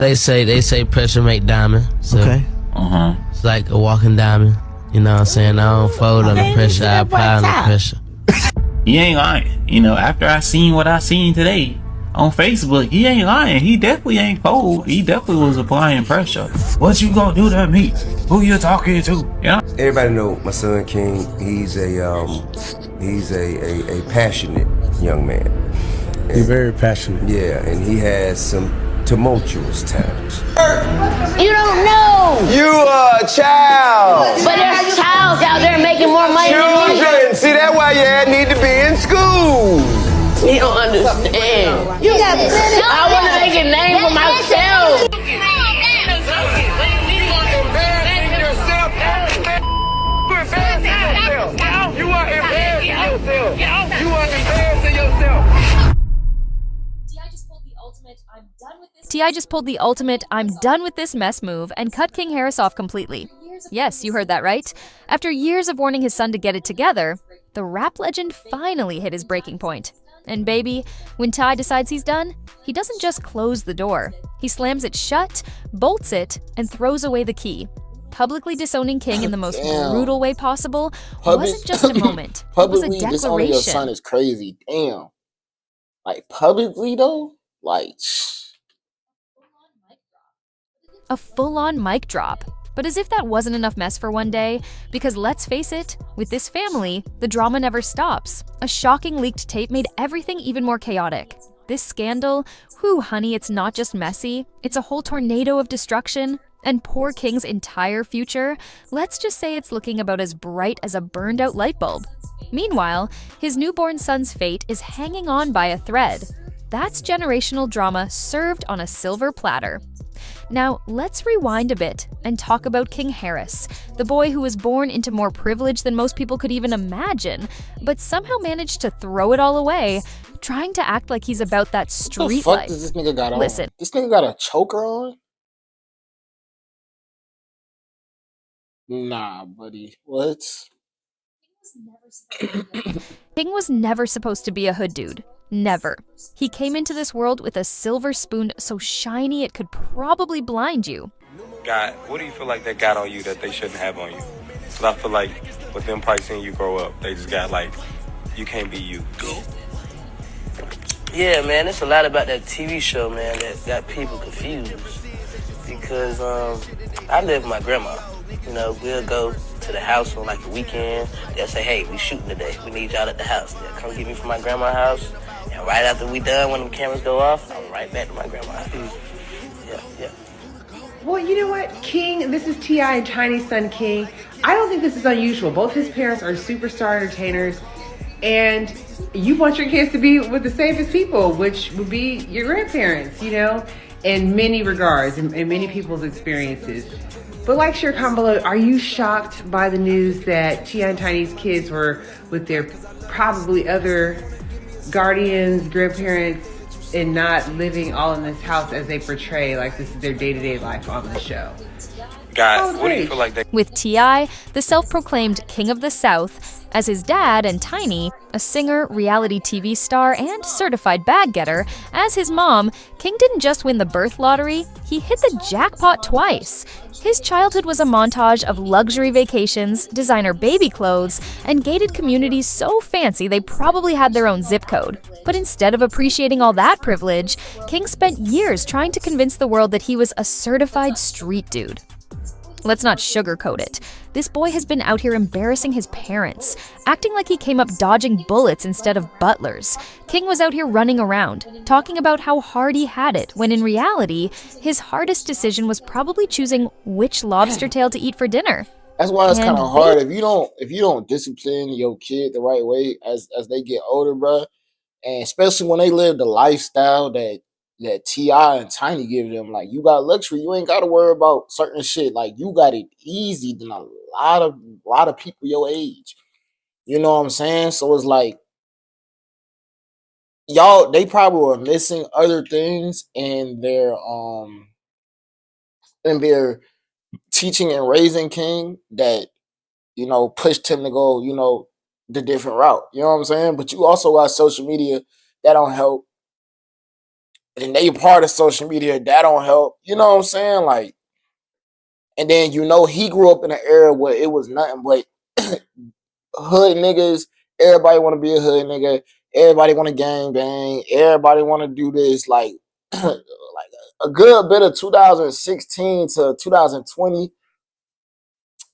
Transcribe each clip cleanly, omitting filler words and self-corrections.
They say pressure make diamond. So Okay. it's like a walking diamond. You know what I'm saying? I don't fold under pressure, I apply under pressure. He ain't lying. You know, after I seen what I seen today on Facebook, he ain't lying. He definitely ain't cold. He definitely was applying pressure. What you gonna do to me? Who you talking to? Yeah. Everybody know my son King. He's a passionate young man. You're very passionate. Yeah, and he has some tumultuous times. You don't know. You are a child. But there's childs out there making more money than you. Children. See, that's why you need to be in school. You don't understand. You got I want to make a name for myself. You are embarrassing yourself. You are embarrassing yourself. T.i just pulled the ultimate I'm done with this mess move and cut King Harris off completely. Yes, you heard that right. After years of warning his son to get it together, the rap legend finally hit his breaking point. And baby, when T.i decides he's done, he doesn't just close the door. He slams it shut, bolts it, and throws away the key. Publicly disowning King in the most brutal way possible wasn't just a moment. It was a Publicly disowning your son declaration. is crazy. Damn. Like, publicly, though? Like, A full-on mic drop. But as if that wasn't enough mess for one day, because let's face it, with this family, the drama never stops. A shocking leaked tape made everything even more chaotic. This scandal, whew honey, it's not just messy, it's a whole tornado of destruction. And poor King's entire future, let's just say it's looking about as bright as a burned out light bulb. Meanwhile, his newborn son's fate is hanging on by a thread. That's generational drama served on a silver platter. Now, let's rewind a bit and talk about King Harris, the boy who was born into more privilege than most people could even imagine, but somehow managed to throw it all away, trying to act like he's about that what the street fuck life. does this nigga got on? Listen. This nigga got a choker on? Nah, buddy. What? King was never supposed to be a hood dude. Never. He came into this world with a silver spoon so shiny it could probably blind you. God, what do you feel like they got on you that they shouldn't have on you? Because I feel like with them probably seeing you grow up, they just got like, you can't be you. Yeah, man, it's a lot about that TV show, man, that got people confused. Because I live with my grandma. You know, we'll go to the house on like a weekend. They'll say, hey, we shooting today. We need y'all at the house. They'll come get me from my grandma's house. And right after we done, when the cameras go off, I'm right back to my grandma's house. Yeah. Well, you know what, King, this is T.i and Tiny's son, King. I don't think this is unusual. Both his parents are superstar entertainers, and you want your kids to be with the safest people, which would be your grandparents, you know, in many regards, in many people's experiences. But like, share, comment below, are you shocked by the news that T.i and Tiny's kids were with their probably other guardians, grandparents, and not living all in this house as they portray like this is their day-to-day life on the show? God, what do you feel like they... With T.i, the self-proclaimed King of the South, as his dad and Tiny, a singer, reality TV star, and certified bag getter, as his mom, King didn't just win the birth lottery, he hit the jackpot twice. His childhood was a montage of luxury vacations, designer baby clothes, and gated communities so fancy they probably had their own zip code. But instead of appreciating all that privilege, King spent years trying to convince the world that he was a certified street dude. Let's not sugarcoat it. This boy has been out here embarrassing his parents, acting like he came up dodging bullets instead of butlers. King was out here running around, talking about how hard he had it, when in reality, his hardest decision was probably choosing which lobster tail to eat for dinner. That's why it's And kind of hard if you don't discipline your kid the right way as they get older, bro, and especially when they live the lifestyle that T.i and Tiny give them. Like, you got luxury, you ain't got to worry about certain shit. Like, you got it easy than a lot of people your age. You know what I'm saying? So it's like, y'all, they probably were missing other things in their teaching and raising King that, you know, pushed him to go, you know, the different route. You know what I'm saying? But you also got social media that don't help. and they part of social media, that don't help. You know what I'm saying? Like, and then he grew up in an era where it was nothing but hood niggas. Everybody want to be a hood nigga. Everybody want to gang bang. Everybody want to do this. Like, like a good bit of 2016 to 2020,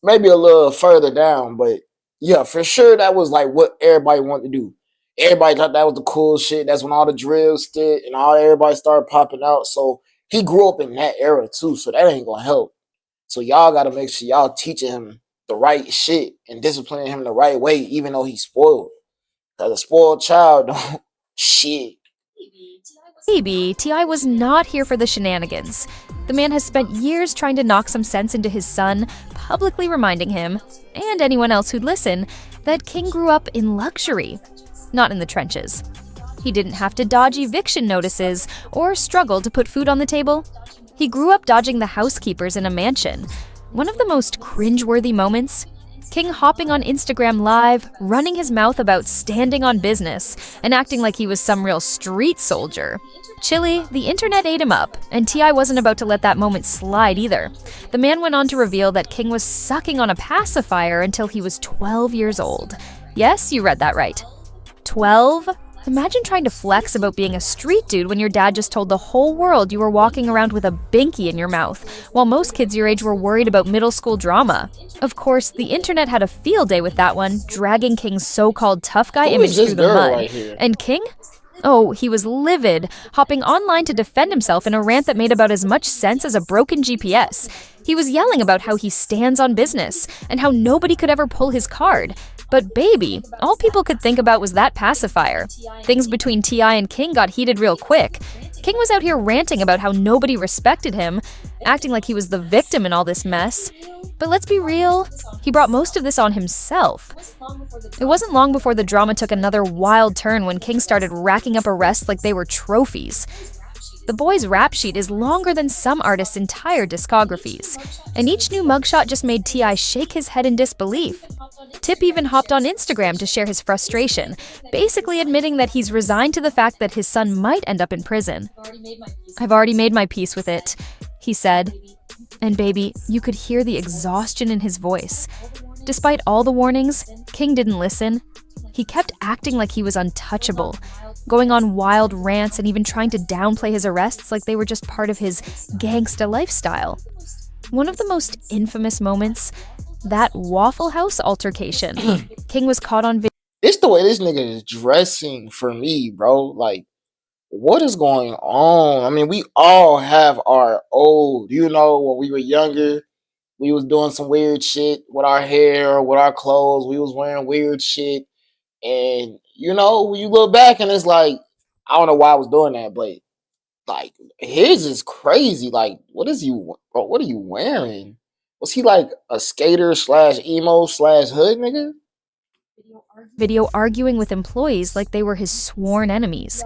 maybe a little further down, but yeah, for sure that was like what everybody wanted to do. Everybody thought that was the cool shit. That's when all the drills did and everybody started popping out. So he grew up in that era too. So that ain't gonna help. So y'all gotta make sure y'all teaching him the right shit and disciplining him the right way, even though he's spoiled. Cause a spoiled child don't shit. Maybe T.i was not here for the shenanigans. The man has spent years trying to knock some sense into his son, publicly reminding him, and anyone else who'd listen, that King grew up in luxury, not in the trenches. He didn't have to dodge eviction notices or struggle to put food on the table. He grew up dodging the housekeepers in a mansion. One of the most cringeworthy moments? King hopping on Instagram Live, running his mouth about standing on business, and acting like he was some real street soldier. Chilly, the internet ate him up, and T.i wasn't about to let that moment slide either. The man went on to reveal that King was sucking on a pacifier until he was 12 years old. Yes, you read that right. 12? Imagine trying to flex about being a street dude when your dad just told the whole world you were walking around with a binky in your mouth, while most kids your age were worried about middle school drama. Of course, the internet had a field day with that one, dragging King's so-called tough guy image through the mud. Right, and King? Oh, he was livid, hopping online to defend himself in a rant that made about as much sense as a broken GPS. He was yelling about how he stands on business, and how nobody could ever pull his card. But baby, all people could think about was that pacifier. Things between T.i and King got heated real quick. King was out here ranting about how nobody respected him, acting like he was the victim in all this mess. But let's be real, he brought most of this on himself. It wasn't long before the drama took another wild turn when King started racking up arrests like they were trophies. The boy's rap sheet is longer than some artists' entire discographies, and each new mugshot just made T.i shake his head in disbelief. Tip even hopped on Instagram to share his frustration, basically admitting that he's resigned to the fact that his son might end up in prison. "I've already made my peace with it," he said. And baby, you could hear the exhaustion in his voice. Despite all the warnings, King didn't listen. He kept acting like he was untouchable, going on wild rants and even trying to downplay his arrests like they were just part of his gangsta lifestyle. One of the most infamous moments, that Waffle House altercation. King was caught on video. It's the way this nigga is dressing for me, bro. Like, what is going on? I mean, we all have our old, when we were younger, we was doing some weird shit with our hair, with our clothes. We was wearing weird shit. And, when you look back and it's like, I don't know why I was doing that, but like his is crazy. Like, what are you wearing? Was he like a skater / emo / hood nigga? Video arguing with employees like they were his sworn enemies.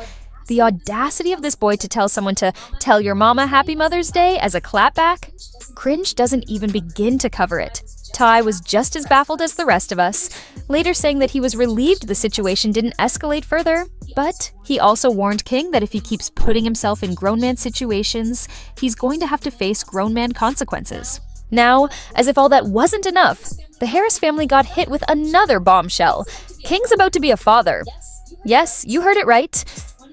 The audacity of this boy to tell someone to tell your mama Happy Mother's Day as a clapback? Cringe doesn't even begin to cover it. T.i was just as baffled as the rest of us, later saying that he was relieved the situation didn't escalate further. But he also warned King that if he keeps putting himself in grown man situations, he's going to have to face grown man consequences. Now, as if all that wasn't enough, the Harris family got hit with another bombshell. King's about to be a father. Yes, you heard it right.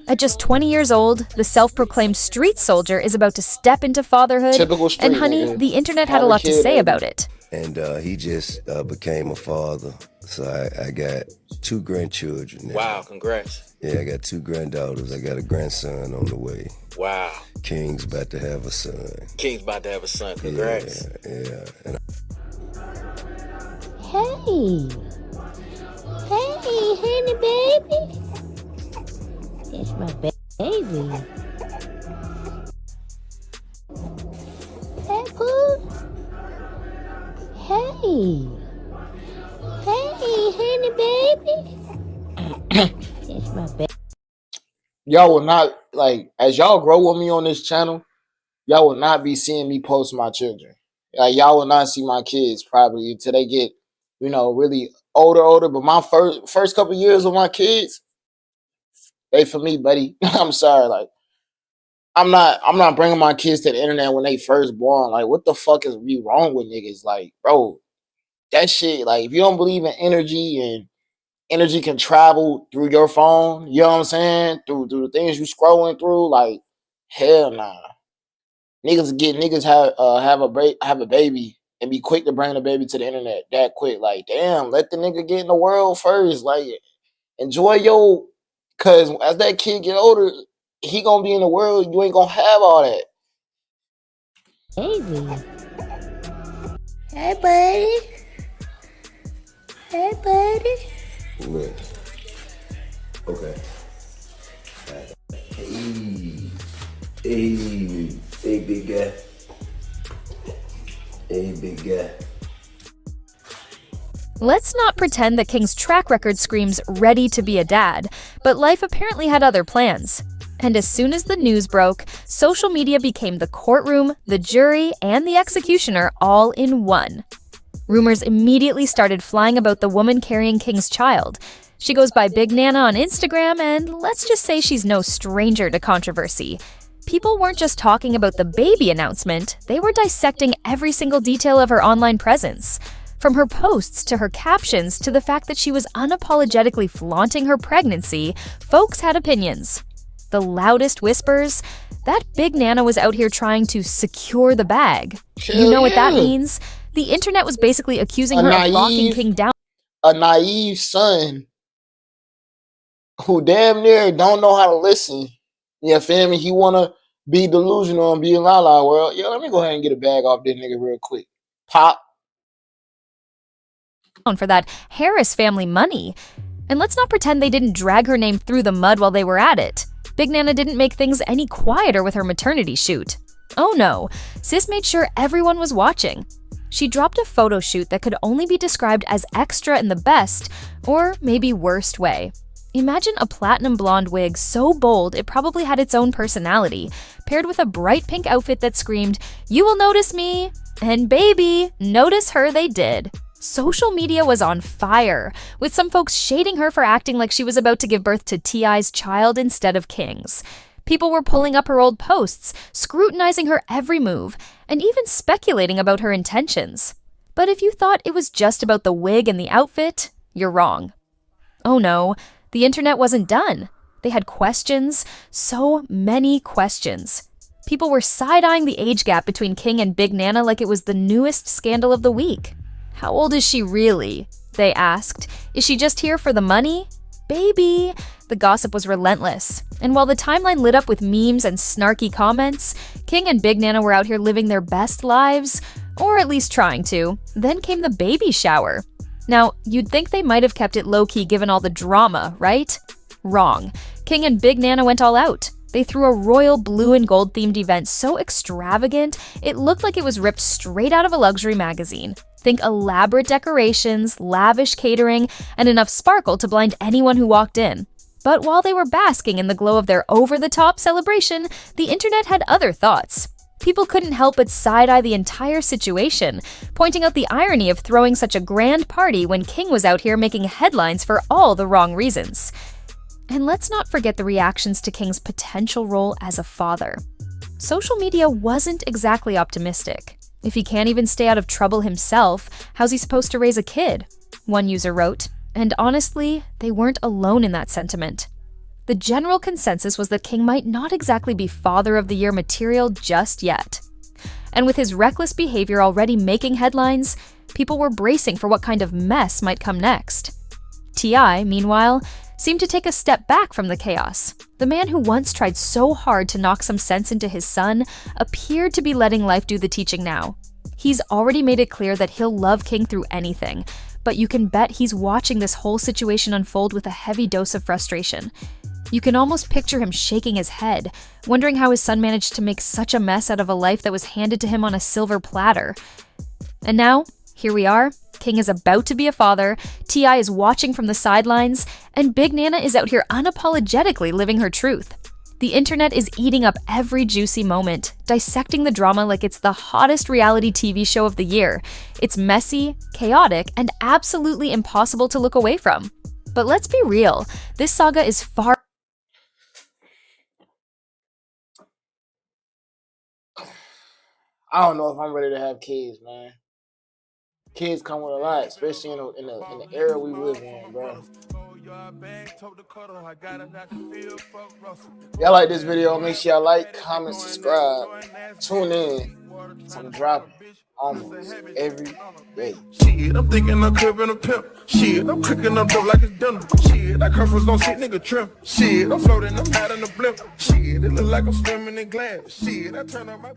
At just 20 years old, the self-proclaimed street soldier is about to step into fatherhood. Typical street and honey, nigga. the internet had a lot to say about it. And he just became a father. So I got 2 grandchildren now. Wow, congrats. Yeah, I got 2 granddaughters. I got a grandson on the way. Wow. King's about to have a son. King's about to have a son. Congrats. Yeah. And Hey, honey, baby. It's my baby. Hey, boo. Hey, honey, baby. It's my baby. Y'all will not, like, as y'all grow with me on this channel, y'all will not be seeing me post my children. Like, y'all will not see my kids probably until they get, really older. But my first couple years of my kids, they for me, buddy. I'm sorry, like, I'm not bringing my kids to the internet when they first born. Like, what the fuck is be wrong with niggas? Like, bro, that shit. Like, if you don't believe in energy and energy can travel through your phone, you know what I'm saying? Through the things you scrolling through, like, hell nah. Niggas have a baby and be quick to bring the baby to the internet that quick. Like, damn, let the nigga get in the world first. Like, enjoy your, cause as that kid get older, he gonna be in the world. You ain't gonna have all that. Baby. Hey, buddy. Hey, buddy. Look. Okay. Hey. Hey. Hey, big guy. Hey, big guy. Let's not pretend that King's track record screams ready to be a dad, but life apparently had other plans. And as soon as the news broke, social media became the courtroom, the jury, and the executioner all in one. Rumors immediately started flying about the woman carrying King's child. She goes by Big Nana on Instagram, and let's just say she's no stranger to controversy. People weren't just talking about the baby announcement, they were dissecting every single detail of her online presence. From her posts to her captions to the fact that she was unapologetically flaunting her pregnancy, folks had opinions. The loudest whispers? That Big Nana was out here trying to secure the bag. You know what that means? The internet was basically accusing her of locking King down. A naive son who damn near don't know how to listen. You feel me? He wanna be delusional and be in la la world. Yo, let me go ahead and get a bag off this nigga real quick. Pop. For that Harris family money. And let's not pretend they didn't drag her name through the mud while they were at it. Big Nana didn't make things any quieter with her maternity shoot. Oh no, sis made sure everyone was watching. She dropped a photo shoot that could only be described as extra in the best, or maybe worst way. Imagine a platinum blonde wig so bold it probably had its own personality, paired with a bright pink outfit that screamed, "You will notice me!" And baby, notice her they did. Social media was on fire, with some folks shading her for acting like she was about to give birth to T.i's child instead of King's. People were pulling up her old posts, scrutinizing her every move, and even speculating about her intentions. But if you thought it was just about the wig and the outfit, you're wrong. Oh no, the internet wasn't done. They had questions, so many questions. People were side-eyeing the age gap between King and Big Nana like it was the newest scandal of the week. How old is she really? They asked. Is she just here for the money? Baby! The gossip was relentless. And while the timeline lit up with memes and snarky comments, King and Big Nana were out here living their best lives, or at least trying to. Then came the baby shower. Now, you'd think they might have kept it low-key given all the drama, right? Wrong. King and Big Nana went all out. They threw a royal blue and gold themed event so extravagant, it looked like it was ripped straight out of a luxury magazine. Think elaborate decorations, lavish catering, and enough sparkle to blind anyone who walked in. But while they were basking in the glow of their over-the-top celebration, the internet had other thoughts. People couldn't help but side-eye the entire situation, pointing out the irony of throwing such a grand party when King was out here making headlines for all the wrong reasons. And let's not forget the reactions to King's potential role as a father. Social media wasn't exactly optimistic. If he can't even stay out of trouble himself, how's he supposed to raise a kid? One user wrote, and honestly, they weren't alone in that sentiment. The general consensus was that King might not exactly be Father of the Year material just yet. And with his reckless behavior already making headlines, people were bracing for what kind of mess might come next. T.i, meanwhile, seemed to take a step back from the chaos. The man who once tried so hard to knock some sense into his son appeared to be letting life do the teaching now. He's already made it clear that he'll love King through anything, but you can bet he's watching this whole situation unfold with a heavy dose of frustration. You can almost picture him shaking his head, wondering how his son managed to make such a mess out of a life that was handed to him on a silver platter. And now, here we are. King is about to be a father, T.i is watching from the sidelines, and Big Nana is out here unapologetically living her truth. The internet is eating up every juicy moment, dissecting the drama like it's the hottest reality TV show of the year. It's messy, chaotic, and absolutely impossible to look away from. But let's be real, this saga is far I don't know if I'm ready to have kids, man. Kids come with a lot, especially in the era we live in, bro. Y'all like this video? Make sure y'all like, comment, subscribe. Tune in. I'm dropping almost every day. Shit, I'm thinking I'm cribbing a pimp. Shit, I'm cooking up dope like it's dinner. Shit, I come from some shit, nigga trim. Shit, I'm floating, I'm out in the blimp. Shit, it look like I'm swimming in glass. Shit, I turn on my